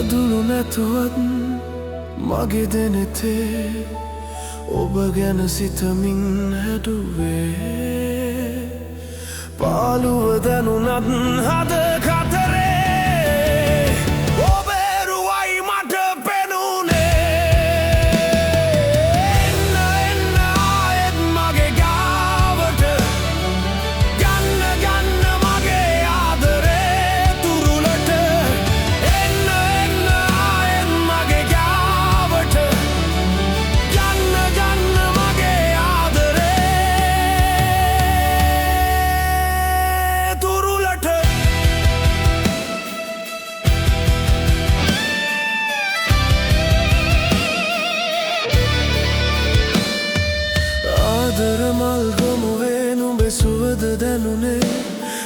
කඳුළු නැතුවත් මගේ දෙනෙතේ ඔබ ගැන සිතමින් හැදුවේ පාළුව දැනුනත් හද කතරේ ඔබ එරුවයි මට පෙනුනේ එන්න එන්න ආයෙත් මගේ ගාවට ගන්න ගන්න මගේ ආදරේ තුරුලට එන්න එන්න ආයෙත් මගේ ගාවට ගන්න ගන්න මගේ ආදරේ තුරුලට ආදර මල් ගොමුවේ නුඹේ සුවඳ දැනුනේ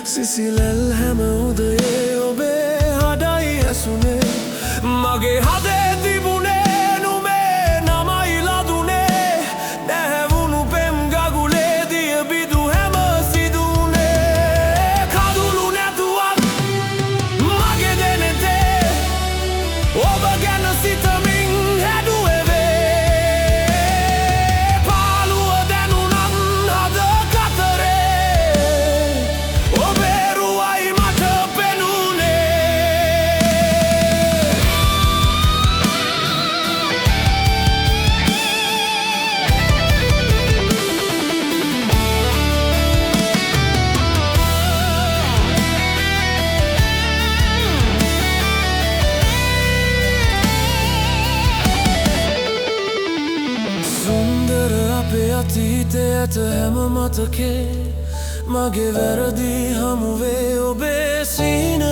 සිසිලැල් හැම උදයේ ඔබේ හඬයි ඇසුනේ මගේ හදේ තිබුණේ නුඹේ නමයි ලදුනේ නැහැවුණු පෙම් ගගුලේ දිය බිදු හැම සිදුනේ කඳුළු නැතුවත් මගේ දෙනෙතේ ඔබ ගැන සිතමින් හැදුවේ පාළුව දැනුනත් හද කතරේ ඔබ එරුවයි මට පෙනුනේ සුන්දර අපේ අතීතයේ ඇත හැම මතකේ මගේ වැරදි හමුවේ ඔබේ සීන